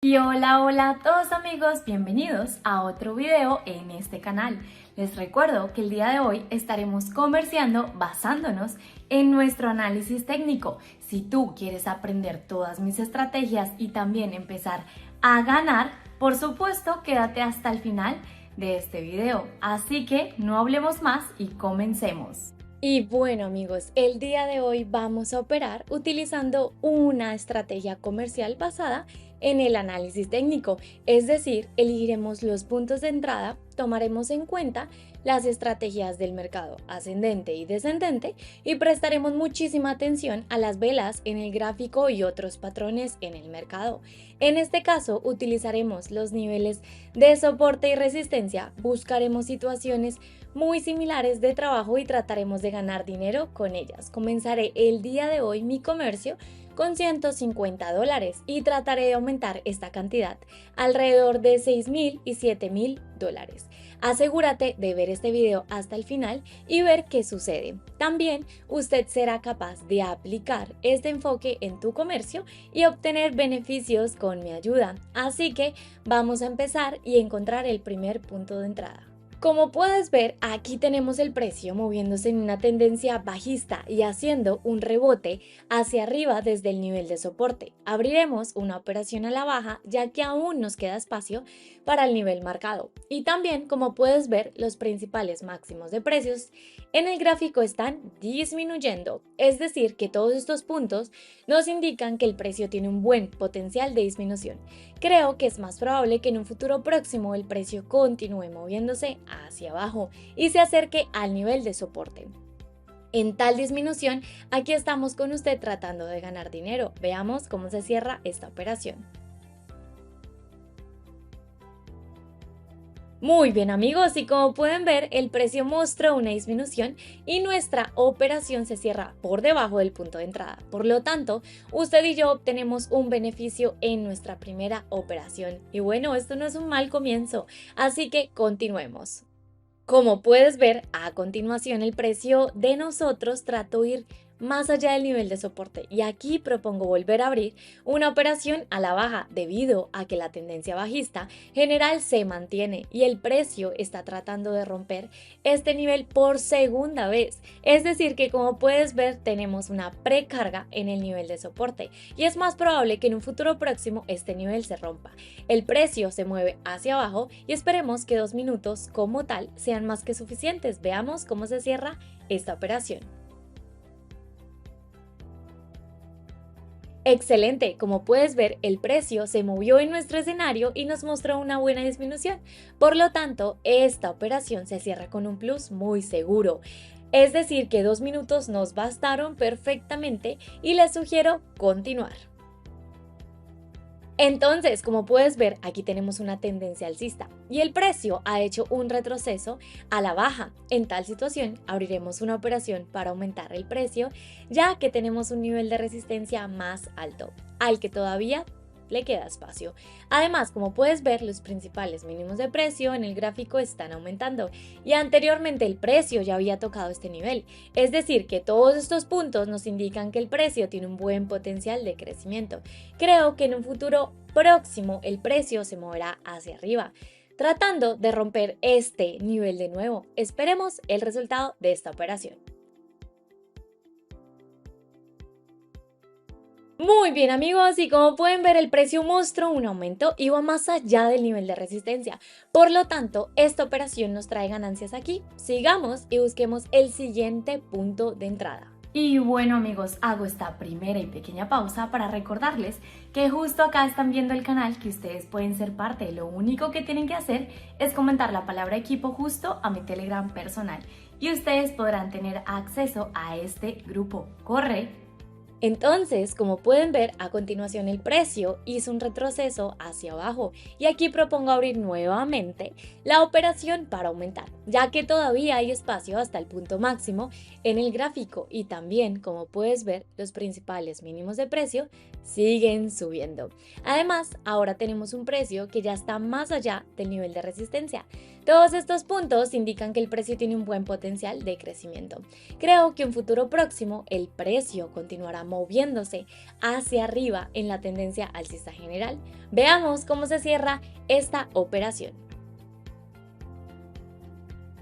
Y hola a todos amigos, bienvenidos a otro video en este canal. Les recuerdo que el día de hoy estaremos comerciando basándonos en nuestro análisis técnico. Si tú quieres aprender todas mis estrategias y también empezar a ganar, por supuesto quédate hasta el final de este video. Así que no hablemos más y comencemos. Y bueno amigos, el día de hoy vamos a operar utilizando una estrategia comercial basada en el análisis técnico, es decir, elegiremos los puntos de entrada, tomaremos en cuenta las estrategias del mercado ascendente y descendente y prestaremos muchísima atención a las velas en el gráfico y otros patrones en el mercado. En este caso utilizaremos los niveles de soporte y resistencia, buscaremos situaciones muy similares de trabajo y trataremos de ganar dinero con ellas. Comenzaré el día de hoy mi comercio con $150 y trataré de aumentar esta cantidad alrededor de $6,000 y $7,000. Asegúrate de ver este video hasta el final y ver qué sucede. También usted será capaz de aplicar este enfoque en tu comercio y obtener beneficios con mi ayuda. Así que vamos a empezar y encontrar el primer punto de entrada. Como puedes ver, aquí tenemos el precio moviéndose en una tendencia bajista y haciendo un rebote hacia arriba desde el nivel de soporte. Abriremos una operación a la baja ya que aún nos queda espacio para el nivel marcado. Y también, como puedes ver, los principales máximos de precios en el gráfico están disminuyendo. Es decir, que todos estos puntos nos indican que el precio tiene un buen potencial de disminución. Creo que es más probable que en un futuro próximo el precio continúe moviéndose hacia abajo y se acerque al nivel de soporte. En tal disminución, aquí estamos con usted tratando de ganar dinero. Veamos cómo se cierra esta operación. Muy bien amigos, y como pueden ver, el precio mostró una disminución y nuestra operación se cierra por debajo del punto de entrada. Por lo tanto, usted y yo obtenemos un beneficio en nuestra primera operación. Y bueno, esto no es un mal comienzo, así que continuemos. Como puedes ver, a continuación el precio de nosotros trató de ir más allá del nivel de soporte y aquí propongo volver a abrir una operación a la baja debido a que la tendencia bajista general se mantiene y el precio está tratando de romper este nivel por segunda vez. Es decir que, como puedes ver, tenemos una precarga en el nivel de soporte y es más probable que en un futuro próximo este nivel se rompa. El precio se mueve hacia abajo y esperemos que 2 minutos como tal sean más que suficientes. Veamos cómo se cierra esta operación. Excelente, como puedes ver, el precio se movió en nuestro escenario y nos mostró una buena disminución. Por lo tanto, esta operación se cierra con un plus muy seguro. Es decir que 2 minutos nos bastaron perfectamente y les sugiero continuar. Entonces, como puedes ver, aquí tenemos una tendencia alcista y el precio ha hecho un retroceso a la baja. En tal situación, abriremos una operación para aumentar el precio, ya que tenemos un nivel de resistencia más alto, al que todavía le queda espacio. Además, como puedes ver, los principales mínimos de precio en el gráfico están aumentando y anteriormente el precio ya había tocado este nivel. Es decir, que todos estos puntos nos indican que el precio tiene un buen potencial de crecimiento. Creo que en un futuro próximo el precio se moverá hacia arriba, tratando de romper este nivel de nuevo. Esperemos el resultado de esta operación. Muy bien amigos, y como pueden ver, el precio mostró un aumento y va más allá del nivel de resistencia. Por lo tanto, esta operación nos trae ganancias aquí. Sigamos y busquemos el siguiente punto de entrada. Y bueno amigos, hago esta primera y pequeña pausa para recordarles que justo acá están viendo el canal, que ustedes pueden ser parte. Lo único que tienen que hacer es comentar la palabra equipo justo a mi Telegram personal y ustedes podrán tener acceso a este grupo. ¡Corre! Entonces, como pueden ver, a continuación el precio hizo un retroceso hacia abajo y aquí propongo abrir nuevamente la operación para aumentar, ya que todavía hay espacio hasta el punto máximo en el gráfico y también, como puedes ver, los principales mínimos de precio siguen subiendo. Además, ahora tenemos un precio que ya está más allá del nivel de resistencia. Todos estos puntos indican que el precio tiene un buen potencial de crecimiento. Creo que en futuro próximo el precio continuará moviéndose hacia arriba en la tendencia alcista general. Veamos cómo se cierra esta operación.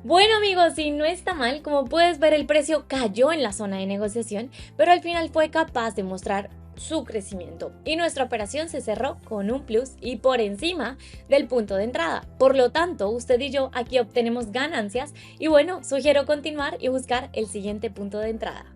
Bueno amigos, si no está mal, como puedes ver el precio cayó en la zona de negociación, pero al final fue capaz de mostrar su crecimiento y nuestra operación se cerró con un plus y por encima del punto de entrada. Por lo tanto, usted y yo aquí obtenemos ganancias y bueno, sugiero continuar y buscar el siguiente punto de entrada.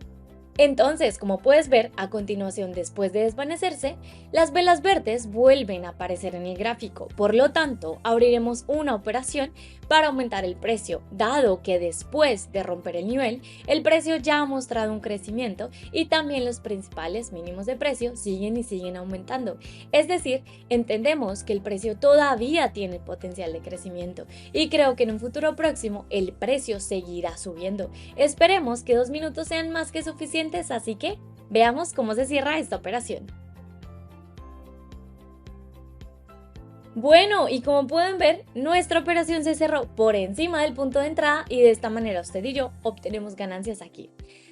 Entonces, como puedes ver, a continuación, después de desvanecerse, las velas verdes vuelven a aparecer en el gráfico. Por lo tanto, abriremos una operación para aumentar el precio, dado que después de romper el nivel, el precio ya ha mostrado un crecimiento y también los principales mínimos de precio siguen aumentando. Es decir, entendemos que el precio todavía tiene potencial de crecimiento y creo que en un futuro próximo el precio seguirá subiendo. Esperemos que 2 minutos sean más que suficientes, así que veamos cómo se cierra esta operación. Bueno, y como pueden ver, nuestra operación se cerró por encima del punto de entrada y de esta manera usted y yo obtenemos ganancias aquí.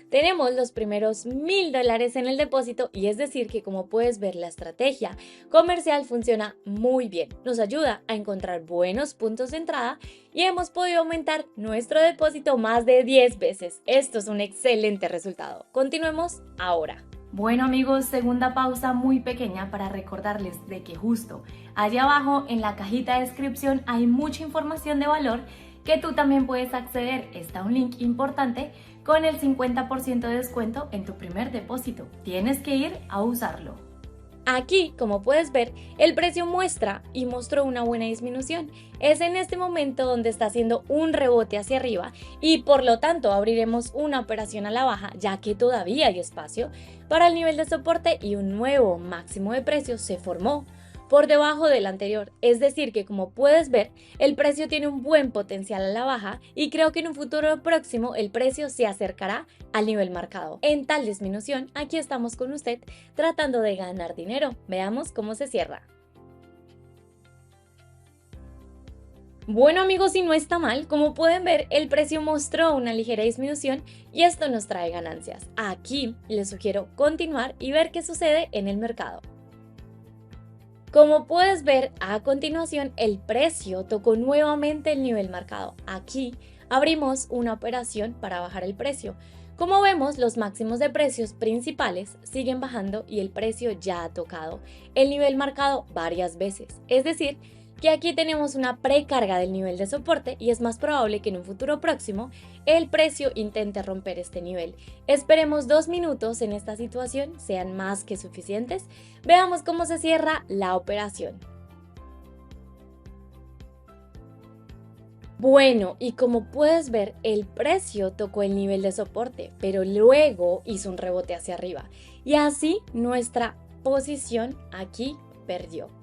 Tenemos los primeros $1000 en el depósito y es decir que como puedes ver la estrategia comercial funciona muy bien. Nos ayuda a encontrar buenos puntos de entrada y hemos podido aumentar nuestro depósito más de 10 veces. Esto es un excelente resultado. Continuemos ahora. Bueno amigos, segunda pausa muy pequeña para recordarles de que justo allá abajo en la cajita de descripción hay mucha información de valor que tú también puedes acceder. Está un link importante con el 50% de descuento en tu primer depósito. Tienes que ir a usarlo. Aquí, como puedes ver, el precio muestra y mostró una buena disminución. Es en este momento donde está haciendo un rebote hacia arriba y por lo tanto abriremos una operación a la baja ya que todavía hay espacio para el nivel de soporte y un nuevo máximo de precio se formó por debajo del anterior. Es decir que como puedes ver, el precio tiene un buen potencial a la baja y creo que en un futuro próximo el precio se acercará al nivel marcado. En tal disminución, aquí estamos con usted tratando de ganar dinero. Veamos cómo se cierra. Bueno amigos, si no está mal, como pueden ver, el precio mostró una ligera disminución y esto nos trae ganancias. Aquí les sugiero continuar y ver qué sucede en el mercado. Como puedes ver, a continuación el precio tocó nuevamente el nivel marcado. Aquí abrimos una operación para bajar el precio. Como vemos, los máximos de precios principales siguen bajando y el precio ya ha tocado el nivel marcado varias veces. Es decir, que aquí tenemos una precarga del nivel de soporte y es más probable que en un futuro próximo el precio intente romper este nivel. Esperemos 2 minutos en esta situación, sean más que suficientes. Veamos cómo se cierra la operación. Bueno, y como puedes ver, el precio tocó el nivel de soporte, pero luego hizo un rebote hacia arriba y así nuestra posición aquí perdió.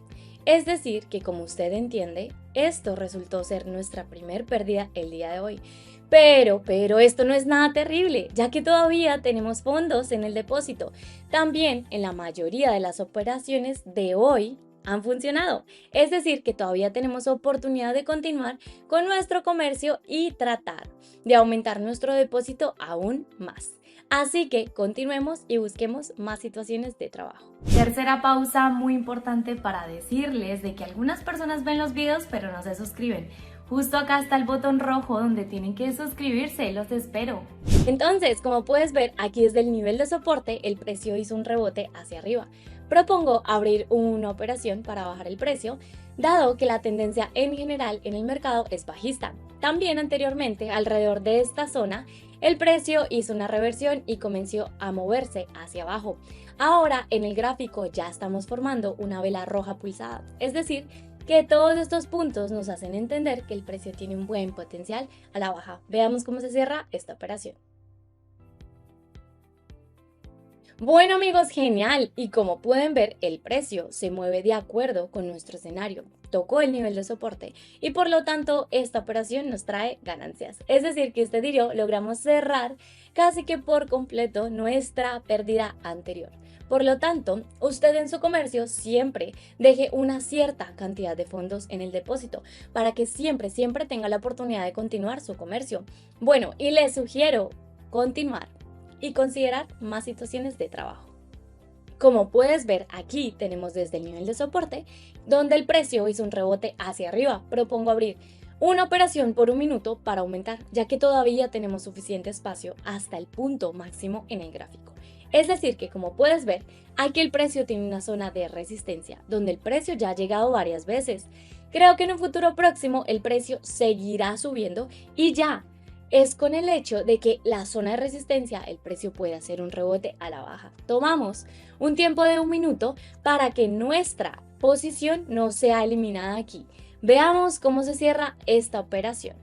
Es decir que como usted entiende, esto resultó ser nuestra primer pérdida el día de hoy. Pero esto no es nada terrible, ya que todavía tenemos fondos en el depósito. También en la mayoría de las operaciones de hoy han funcionado. Es decir que todavía tenemos oportunidad de continuar con nuestro comercio y tratar de aumentar nuestro depósito aún más. Así que continuemos y busquemos más situaciones de trabajo. Tercera pausa muy importante para decirles de que algunas personas ven los videos pero no se suscriben. Justo acá está el botón rojo donde tienen que suscribirse, los espero. Entonces, como puedes ver, aquí desde el nivel de soporte el precio hizo un rebote hacia arriba. Propongo abrir una operación para bajar el precio, dado que la tendencia en general en el mercado es bajista. También anteriormente, alrededor de esta zona, el precio hizo una reversión y comenzó a moverse hacia abajo. Ahora en el gráfico ya estamos formando una vela roja pulsada, es decir, que todos estos puntos nos hacen entender que el precio tiene un buen potencial a la baja. Veamos cómo se cierra esta operación. Bueno amigos, genial, y como pueden ver el precio se mueve de acuerdo con nuestro escenario, tocó el nivel de soporte y por lo tanto esta operación nos trae ganancias, es decir que usted y yo logramos cerrar casi que por completo nuestra pérdida anterior. Por lo tanto, usted en su comercio siempre deje una cierta cantidad de fondos en el depósito para que siempre tenga la oportunidad de continuar su comercio. Bueno, y le sugiero continuar y considerar más situaciones de trabajo. Como puedes ver, aquí tenemos desde el nivel de soporte, donde el precio hizo un rebote hacia arriba. Propongo abrir una operación por un minuto para aumentar, ya que todavía tenemos suficiente espacio hasta el punto máximo en el gráfico. Es decir que, como puedes ver, aquí el precio tiene una zona de resistencia, donde el precio ya ha llegado varias veces. Creo que en un futuro próximo el precio seguirá subiendo y ya es con el hecho de que la zona de resistencia el precio puede hacer un rebote a la baja. Tomamos un tiempo de un minuto para que nuestra posición no sea eliminada aquí. Veamos cómo se cierra esta operación.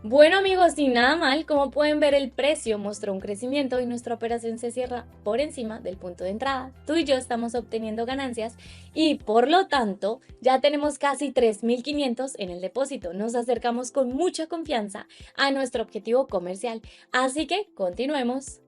Bueno amigos, sin nada mal, como pueden ver el precio mostró un crecimiento y nuestra operación se cierra por encima del punto de entrada. Tú y yo estamos obteniendo ganancias y por lo tanto ya tenemos casi 3.500 en el depósito. Nos acercamos con mucha confianza a nuestro objetivo comercial, así que continuemos.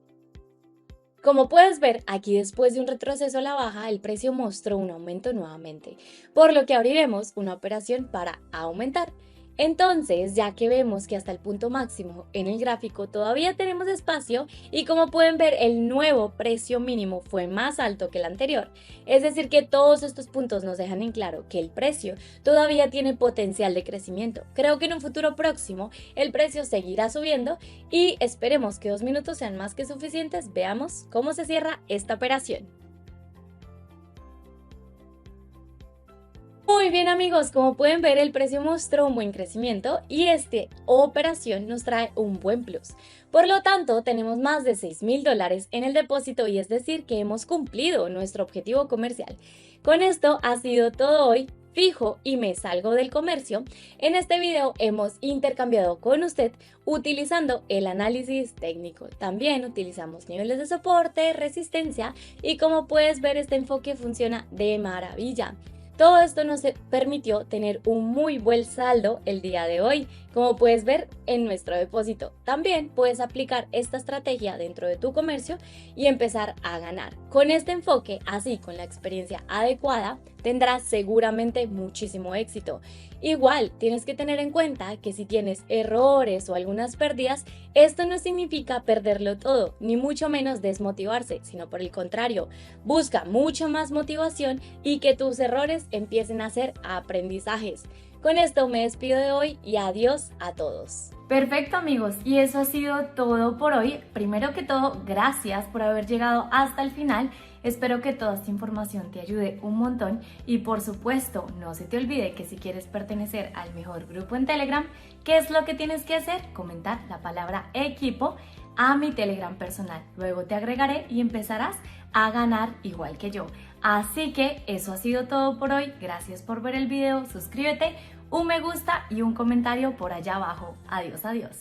Como puedes ver, aquí después de un retroceso a la baja, el precio mostró un aumento nuevamente, por lo que abriremos una operación para aumentar. Entonces, ya que vemos que hasta el punto máximo en el gráfico todavía tenemos espacio y como pueden ver el nuevo precio mínimo fue más alto que el anterior, es decir que todos estos puntos nos dejan en claro que el precio todavía tiene potencial de crecimiento. Creo que en un futuro próximo el precio seguirá subiendo y esperemos que 2 minutos sean más que suficientes. Veamos cómo se cierra esta operación. Muy bien amigos, como pueden ver el precio mostró un buen crecimiento y esta operación nos trae un buen plus. Por lo tanto, tenemos más de $6.000 en el depósito y es decir que hemos cumplido nuestro objetivo comercial. Con esto ha sido todo hoy. Fijo y me salgo del comercio. En este video hemos intercambiado con usted utilizando el análisis técnico. También utilizamos niveles de soporte, resistencia y como puedes ver este enfoque funciona de maravilla. Todo esto nos permitió tener un muy buen saldo el día de hoy, como puedes ver en nuestro depósito. También puedes aplicar esta estrategia dentro de tu comercio y empezar a ganar. Con este enfoque, así con la experiencia adecuada, tendrás seguramente muchísimo éxito. Igual, tienes que tener en cuenta que si tienes errores o algunas pérdidas, esto no significa perderlo todo, ni mucho menos desmotivarse, sino por el contrario, busca mucho más motivación y que tus errores empiecen a ser aprendizajes. Con esto me despido de hoy y adiós a todos. Perfecto amigos, y eso ha sido todo por hoy. Primero que todo, gracias por haber llegado hasta el final. Espero que toda esta información te ayude un montón y por supuesto no se te olvide que si quieres pertenecer al mejor grupo en Telegram, ¿qué es lo que tienes que hacer? Comentar la palabra equipo a mi Telegram personal. Luego te agregaré y empezarás a ganar igual que yo. Así que eso ha sido todo por hoy. Gracias por ver el video, suscríbete, un me gusta y un comentario por allá abajo. Adiós, adiós.